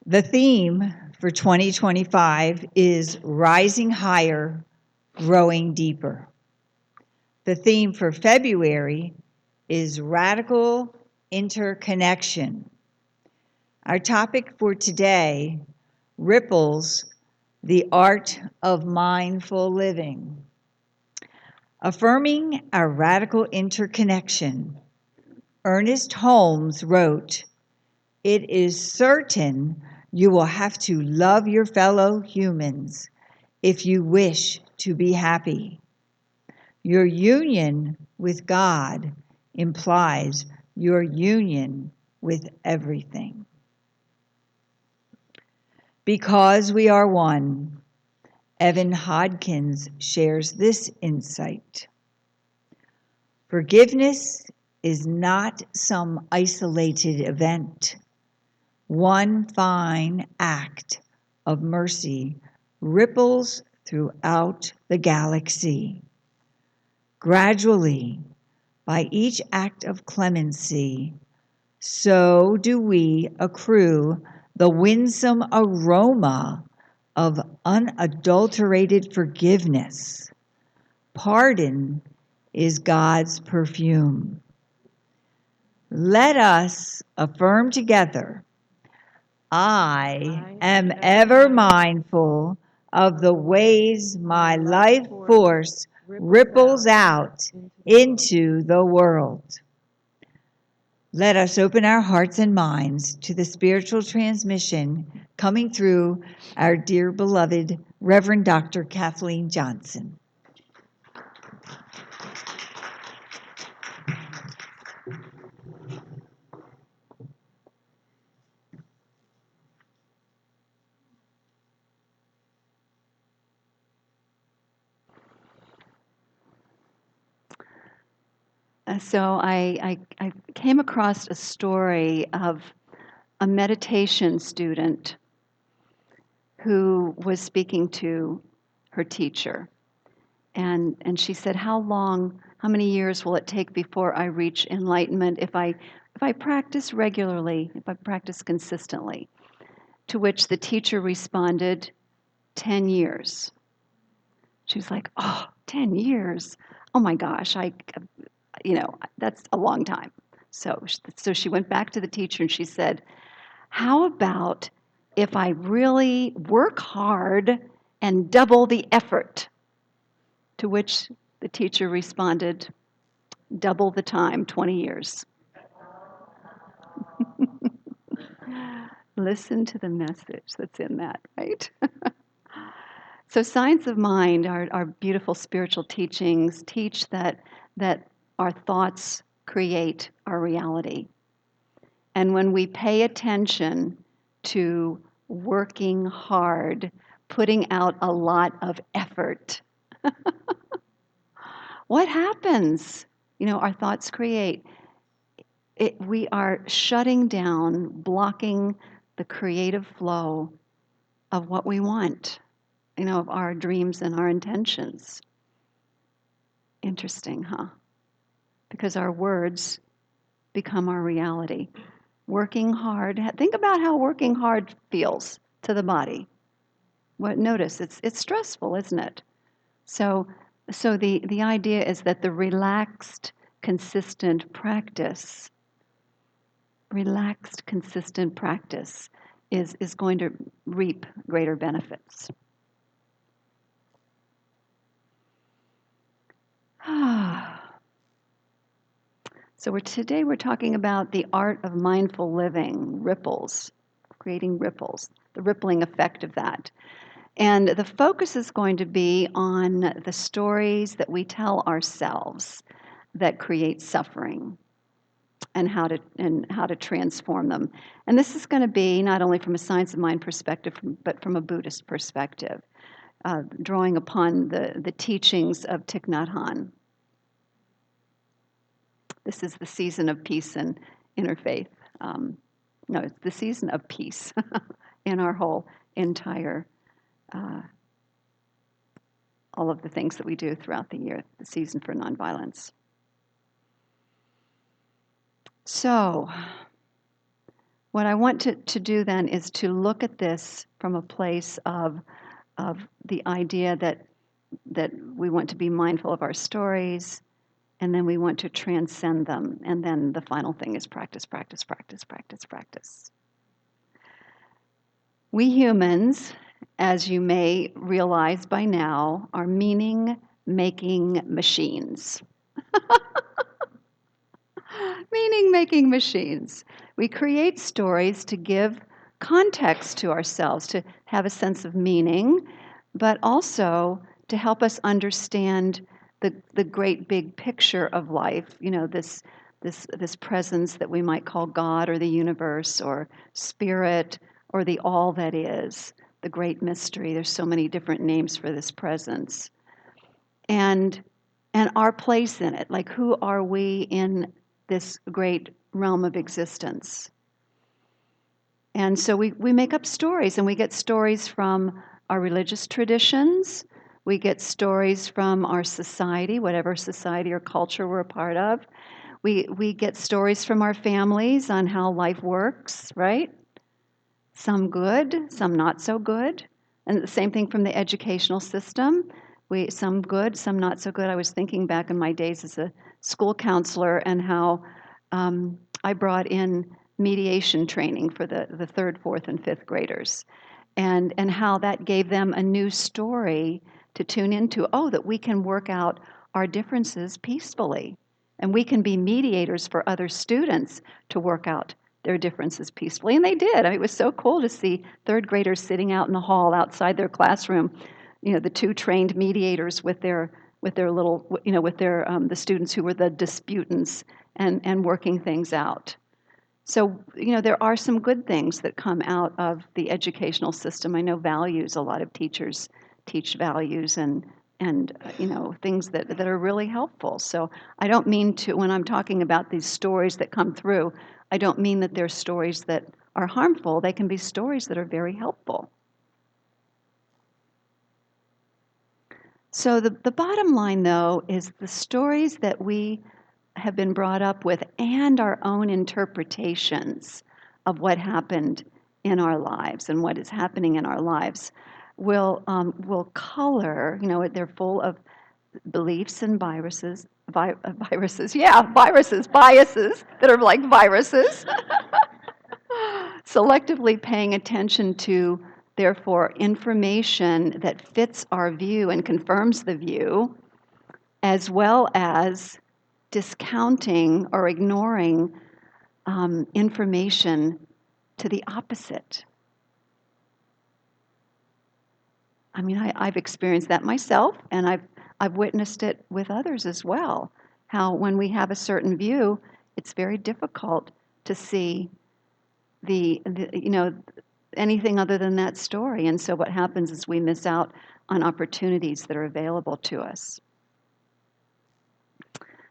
The theme for 2025 is Rising Higher, Growing Deeper. The theme for February is Radical Interconnection. Our topic for today, Ripples, the Art of Mindful Living. Affirming our radical interconnection, Ernest Holmes wrote, "It is certain you will have to love your fellow humans if you wish to be happy. Your union with God implies your union with everything." Because we are one, Evan Hodkins shares this insight. Forgiveness is not some isolated event. One fine act of mercy ripples throughout the galaxy. Gradually, by each act of clemency, so do we accrue the winsome aroma of unadulterated forgiveness. Pardon is God's perfume. Let us affirm together, I am ever mindful of the ways my life force ripples out into the world. Let us open our hearts and minds to the spiritual transmission coming through our dear beloved Reverend Dr. Kathleen Johnson. So I came across a story of a meditation student who was speaking to her teacher. And she said, how many years will it take before I reach enlightenment if I practice regularly, if I practice consistently? To which the teacher responded, 10 years. She was like, oh, 10 years. Oh my gosh, that's a long time. So she went back to the teacher and she said, how about if I really work hard and double the effort? To which the teacher responded, double the time, 20 years. Listen to the message that's in that, right? So Science of Mind, our beautiful spiritual teachings, teach that our thoughts create our reality. And when we pay attention to working hard, putting out a lot of effort, what happens? Our thoughts create. We are shutting down, blocking the creative flow of what we want, of our dreams and our intentions. Interesting, huh? Because our words become our reality. Working hard, think about how working hard feels to the body. Notice, it's stressful, isn't it? So the idea is that the relaxed, consistent practice is going to reap greater benefits. So today we're talking about the art of mindful living, ripples, creating ripples, the rippling effect of that. And the focus is going to be on the stories that we tell ourselves that create suffering and how to transform them. And this is going to be not only from a Science of Mind perspective, but from a Buddhist perspective, drawing upon the teachings of Thich Nhat Hanh. This is the season of peace and interfaith. It's the season of peace in our whole entire, all of the things that we do throughout the year, the season for nonviolence. So, What I want to do then is to look at this from a place of the idea that we want to be mindful of our stories, and then we want to transcend them. And then the final thing is practice, practice, practice, practice, practice. We humans, as you may realize by now, are meaning-making machines. Meaning-making machines. We create stories to give context to ourselves, to have a sense of meaning, but also to help us understand the great big picture of life, this presence that we might call God or the universe or spirit or the all that is, the great mystery. There's so many different names for this presence. And our place in it, like who are we in this great realm of existence? And so we make up stories, and we get stories from our religious traditions. We get stories from our society, whatever society or culture we're a part of. We get stories from our families on how life works, right? Some good, some not so good. And the same thing from the educational system. Some good, some not so good. I was thinking back in my days as a school counselor and how I brought in mediation training for the third, fourth, and fifth graders, and how that gave them a new story to tune into. Oh, that we can work out our differences peacefully, and we can be mediators for other students to work out their differences peacefully. And they did. I mean, it was so cool to see third graders sitting out in the hall outside their classroom, the two trained mediators with their little, with their the students who were the disputants and working things out. So, there are some good things that come out of the educational system. I know values, a lot of teachers teach values and things that are really helpful. So I don't mean to, when I'm talking about these stories that come through, I don't mean that they're stories that are harmful. They can be stories that are very helpful. So the bottom line, though, is the stories that we have been brought up with and our own interpretations of what happened in our lives and what is happening in our lives will color. They're full of beliefs and biases, biases that are like viruses. Selectively paying attention to, therefore, information that fits our view and confirms the view, as well as discounting or ignoring information to the opposite. I mean, I've experienced that myself, and I've witnessed it with others as well. How when we have a certain view, it's very difficult to see anything other than that story. And so what happens is we miss out on opportunities that are available to us.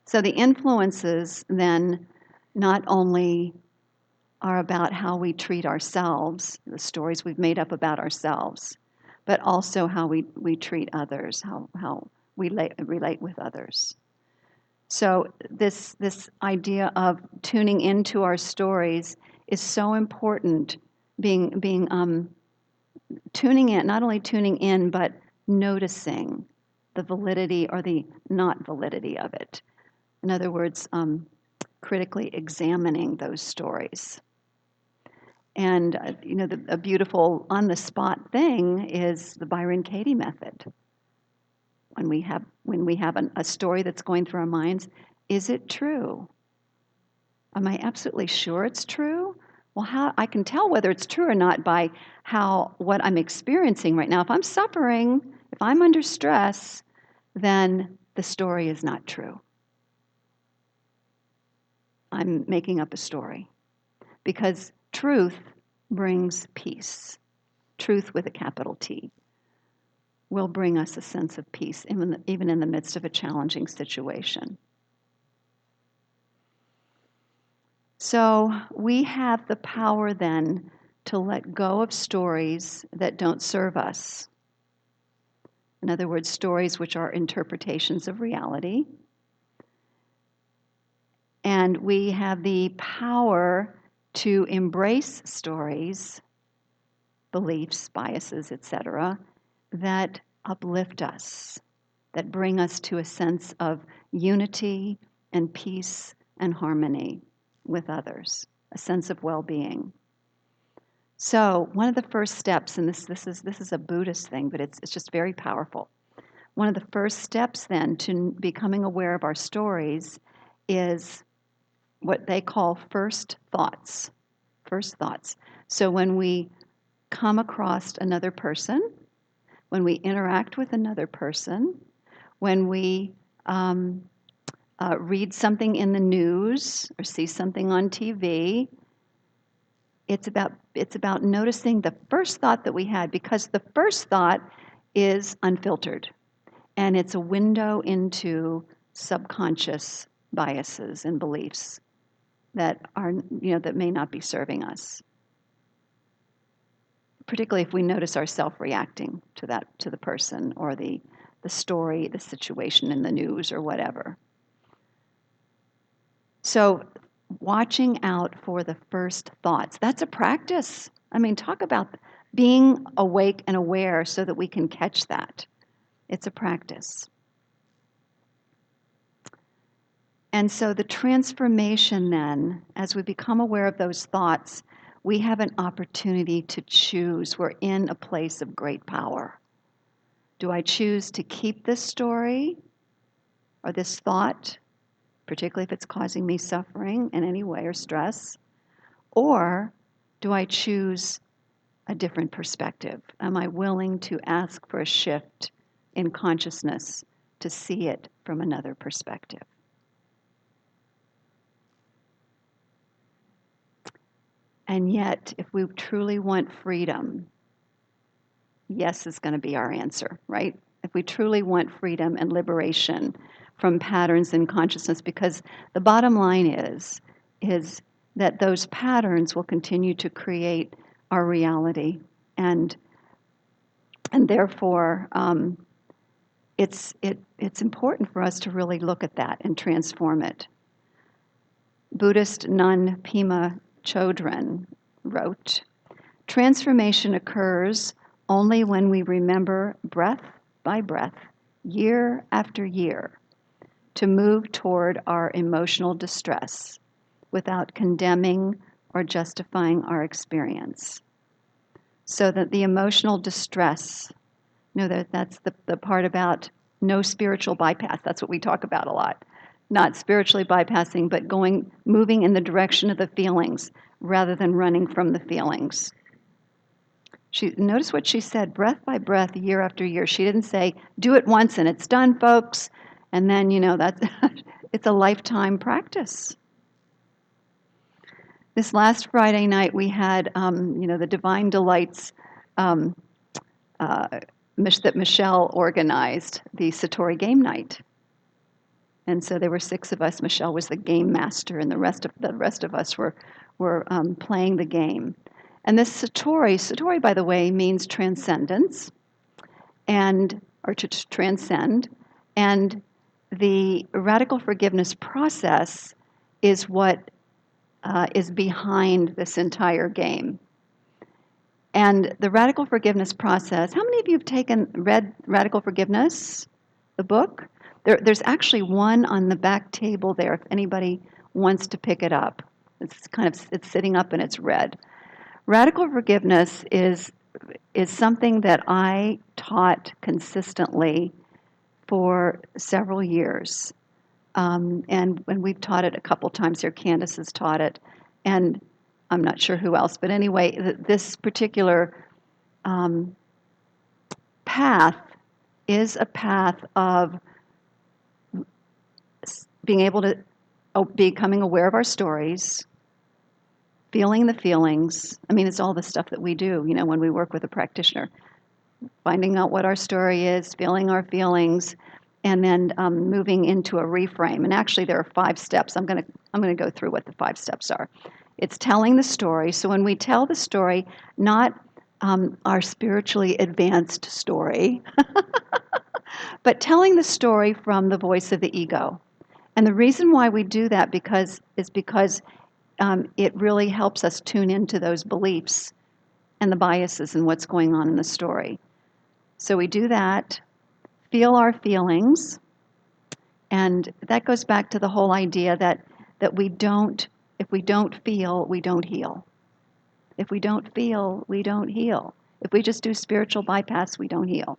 So the influences then not only are about how we treat ourselves, the stories we've made up about ourselves, but also how we treat others, how we relate with others. So this idea of tuning into our stories is so important. Tuning in, not only tuning in, but noticing the validity or the not validity of it. In other words, critically examining those stories. And a beautiful on-the-spot thing is the Byron Katie method. When we have a story that's going through our minds, is it true? Am I absolutely sure it's true? Well, how I can tell whether it's true or not by what I'm experiencing right now. If I'm suffering, if I'm under stress, then the story is not true. I'm making up a story. Because truth brings peace. Truth with a capital T will bring us a sense of peace, even in the midst of a challenging situation. So we have the power then to let go of stories that don't serve us. In other words, stories which are interpretations of reality. And we have the power to embrace stories, beliefs, biases, etc., that uplift us, that bring us to a sense of unity and peace and harmony with others, a sense of well-being. So one of the first steps, and this is a Buddhist thing, but it's just very powerful. One of the first steps then to becoming aware of our stories is what they call first thoughts. First thoughts. So when we come across another person, when we interact with another person, when we read something in the news or see something on TV, it's about noticing the first thought that we had, because the first thought is unfiltered, and it's a window into subconscious biases and beliefs that are, that may not be serving us. Particularly if we notice ourselves reacting to the person or the story, the situation in the news or whatever. So watching out for the first thoughts, that's a practice. I mean, talk about being awake and aware so that we can catch that. It's a practice. And so the transformation then, as we become aware of those thoughts, we have an opportunity to choose. We're in a place of great power. Do I choose to keep this story or this thought, particularly if it's causing me suffering in any way or stress? Or do I choose a different perspective? Am I willing to ask for a shift in consciousness to see it from another perspective? And yet, if we truly want freedom, yes is going to be our answer, right? If we truly want freedom and liberation from patterns in consciousness, because the bottom line is that those patterns will continue to create our reality, and therefore it's important for us to really look at that and transform it. Buddhist nun Pema Chodron wrote, "Transformation occurs only when we remember breath by breath, year after year, to move toward our emotional distress without condemning or justifying our experience." So that the emotional distress, that's the part about no spiritual bypass. That's what we talk about a lot. Not spiritually bypassing, but moving in the direction of the feelings rather than running from the feelings. Notice what she said, breath by breath, year after year. She didn't say, do it once and it's done, folks. And then, that's it's a lifetime practice. This last Friday night, we had, the Divine Delights that Michelle organized, the Satori game night. And so there were 6 of us. Michelle was the game master, and the rest of us were playing the game. And this Satori, by the way, means transcendence, or to transcend. And the radical forgiveness process is what is behind this entire game. And the radical forgiveness process, how many of you have read Radical Forgiveness, the book? There's actually one on the back table there if anybody wants to pick it up. It's sitting up and it's red. Radical forgiveness is something that I taught consistently for several years. And we've taught it a couple times here. Candace has taught it, and I'm not sure who else. But anyway, this particular path is a path of being able to becoming aware of our stories, feeling the feelings. I mean, it's all the stuff that we do, when we work with a practitioner. Finding out what our story is, feeling our feelings, and then moving into a reframe. And actually, there are 5 steps. I'm going to go through what the 5 steps are. It's telling the story. So when we tell the story, not our spiritually advanced story, but telling the story from the voice of the ego. And the reason why we do that is because it really helps us tune into those beliefs and the biases and what's going on in the story. So we do that, feel our feelings, and that goes back to the whole idea that if we don't feel, we don't heal. If we don't feel, we don't heal. If we just do spiritual bypass, we don't heal.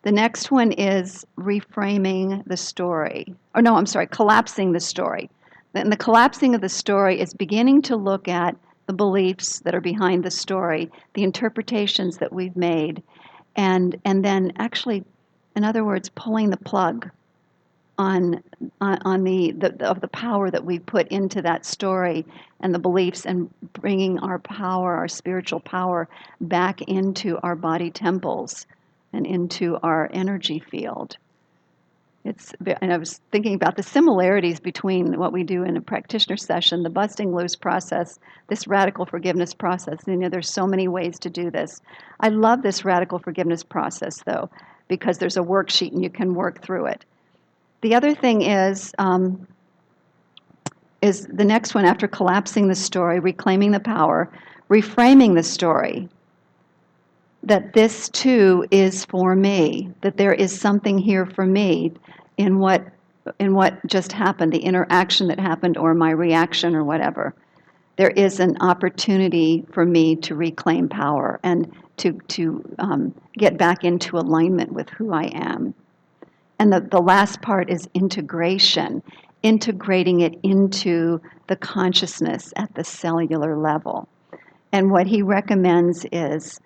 The next one is reframing the story. Or no, I'm sorry, collapsing the story. And the collapsing of the story is beginning to look at the beliefs that are behind the story, the interpretations that we've made, and then actually, in other words, pulling the plug on the power that we put into that story and the beliefs, and bringing our power, our spiritual power, back into our body temples and into our energy field. And I was thinking about the similarities between what we do in a practitioner session, the busting loose process, this radical forgiveness process. There's so many ways to do this. I love this radical forgiveness process, though, because there's a worksheet and you can work through it. The other thing is the next one, after collapsing the story, reclaiming the power, reframing the story. That this too is for me, that there is something here for me in what just happened, the interaction that happened, or my reaction, or whatever. There is an opportunity for me to reclaim power and to get back into alignment with who I am. And the last part is integration, integrating it into the consciousness at the cellular level. And what he recommends is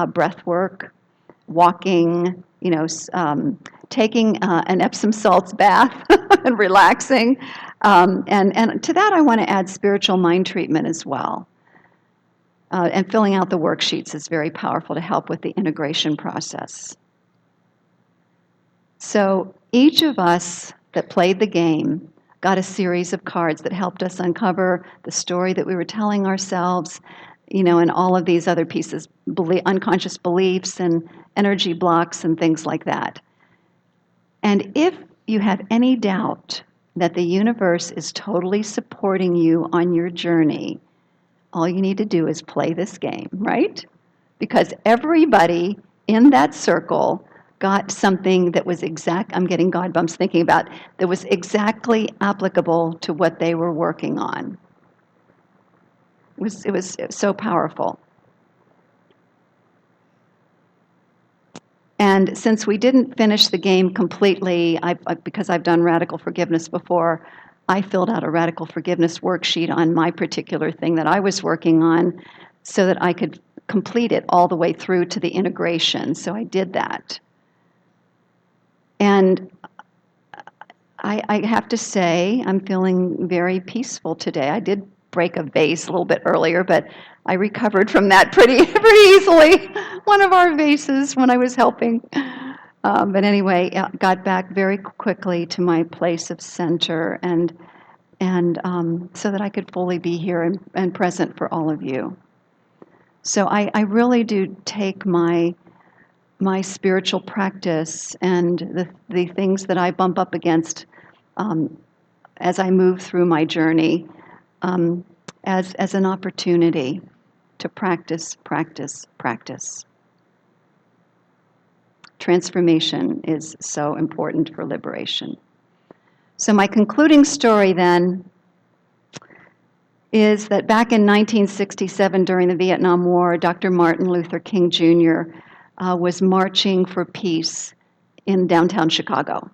breath work, walking, taking an Epsom salts bath and relaxing. And to that, I want to add spiritual mind treatment as well. And filling out the worksheets is very powerful to help with the integration process. So each of us that played the game got a series of cards that helped us uncover the story that we were telling ourselves, and all of these other pieces, unconscious beliefs and energy blocks and things like that. And if you have any doubt that the universe is totally supporting you on your journey, all you need to do is play this game, right? Because everybody in that circle got something that was I'm getting God bumps thinking about, that was exactly applicable to what they were working on. It was so powerful. And since we didn't finish the game completely, because I've done radical forgiveness before, I filled out a radical forgiveness worksheet on my particular thing that I was working on so that I could complete it all the way through to the integration. So I did that. And I have to say, I'm feeling very peaceful today. I did break a vase a little bit earlier, but I recovered from that pretty easily. One of our vases when I was helping. But anyway, got back very quickly to my place of center, and so that I could fully be here and present for all of you. So I really do take my spiritual practice and the things that I bump up against as I move through my journey as an opportunity to practice. Transformation is so important for liberation. So my concluding story then is that back in 1967 during the Vietnam War, Dr. Martin Luther King Jr. Was marching for peace in downtown Chicago.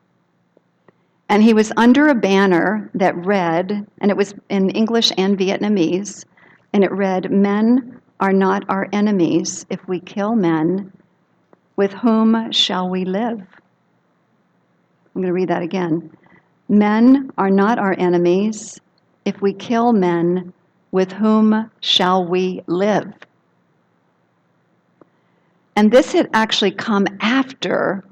And he was under a banner that read, and it was in English and Vietnamese, and it read, "Men are not our enemies. If we kill men, with whom shall we live?" I'm going to read that again. "Men are not our enemies. If we kill men, with whom shall we live?" And this had actually come after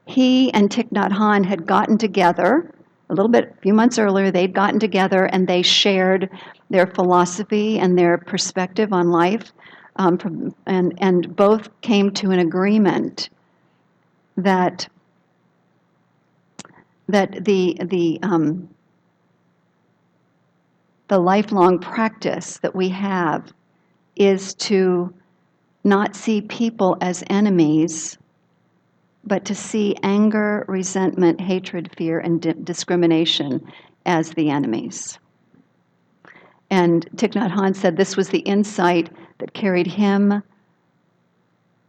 he and Thich Nhat Hanh had gotten together a few months earlier. They'd gotten together and they shared their philosophy and their perspective on life, and both came to an agreement that the the lifelong practice that we have is to not see people as enemies, but to see anger, resentment, hatred, fear, and discrimination as the enemies. And Thich Nhat Hanh said this was the insight that carried him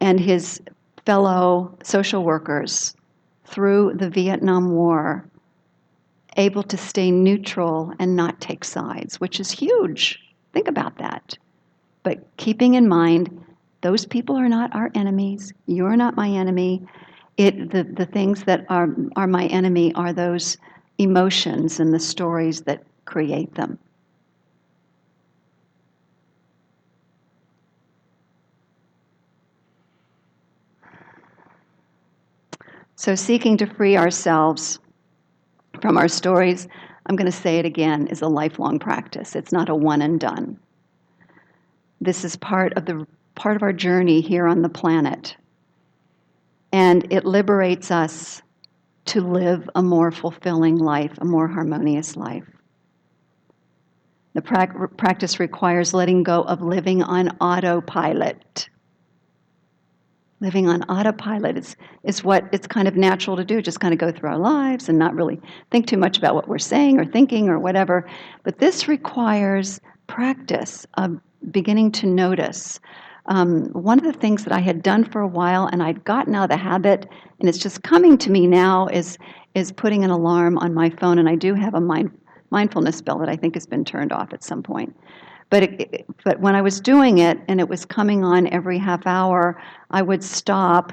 and his fellow social workers through the Vietnam War, able to stay neutral and not take sides, which is huge. Think about that. But keeping in mind, those people are not our enemies. You're not my enemy. The things that are my enemy are those emotions and the stories that create them. So seeking to free ourselves from our stories, I'm going to say it again, is a lifelong practice. It's not a one and done. This is part of our journey here on the planet. And it liberates us to live a more fulfilling life, a more harmonious life. The practice requires letting go of living on autopilot. Living on autopilot is what it's kind of natural to do, just kind of go through our lives and not really think too much about what we're saying or thinking or whatever. But this requires practice of beginning to notice. One of the things that I had done for a while and I'd gotten out of the habit, and it's just coming to me now, is putting an alarm on my phone. And I do have a mindfulness bell that I think has been turned off at some point. But when I was doing it and it was coming on every half hour, I would stop,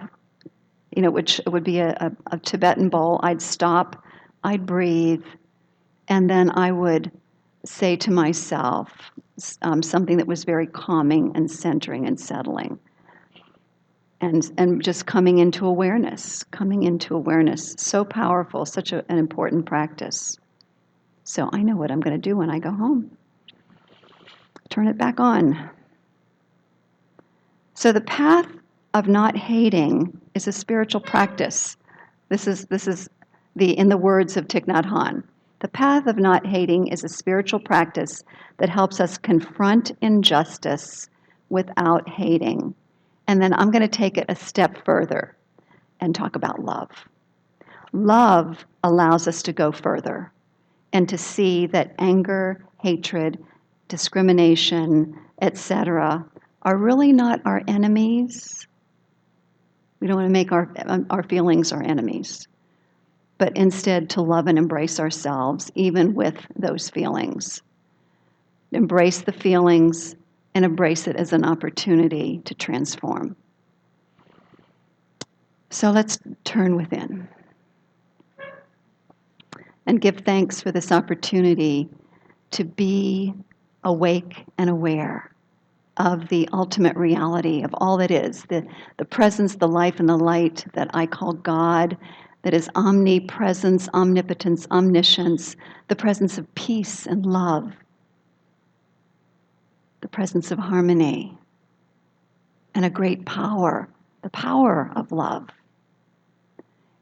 which would be a Tibetan bowl. I'd stop, I'd breathe, and then I would say to myself something that was very calming and centering and settling. And just coming into awareness. So powerful, such an important practice. So I know what I'm going to do when I go home. Turn it back on. So the path of not hating is a spiritual practice. This is in the words of Thich Nhat Hanh. The path of not hating is a spiritual practice that helps us confront injustice without hating. And then I'm going to take it a step further and talk about love. Love allows us to go further and to see that anger, hatred, discrimination, etc., are really not our enemies. We don't want to make our feelings our enemies, but instead to love and embrace ourselves, even with those feelings. Embrace the feelings and embrace it as an opportunity to transform. So let's turn within and give thanks for this opportunity to be awake and aware of the ultimate reality of all that is, the presence, the life, and the light that I call God, that is omnipresence, omnipotence, omniscience, the presence of peace and love, the presence of harmony, and a great power, the power of love.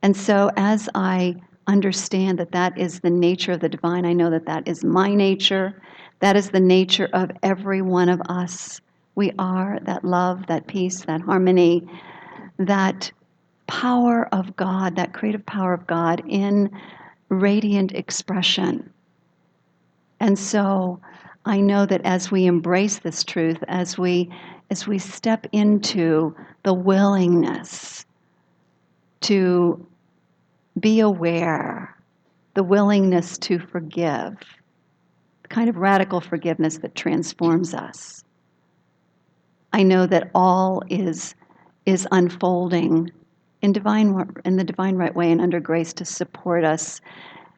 And so as I understand that that is the nature of the divine, I know that that is my nature, that is the nature of every one of us. We are that love, that peace, that harmony, that power of God, that creative power of God in radiant expression. And so I know that as we embrace this truth, as we step into the willingness to be aware, the willingness to forgive, the kind of radical forgiveness that transforms us, I know that all is unfolding in the divine right way and under grace to support us,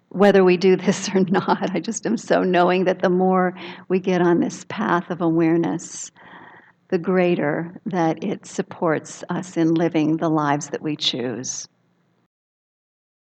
whether we do this or not. I just am so knowing that the more we get on this path of awareness, the greater that it supports us in living the lives that we choose.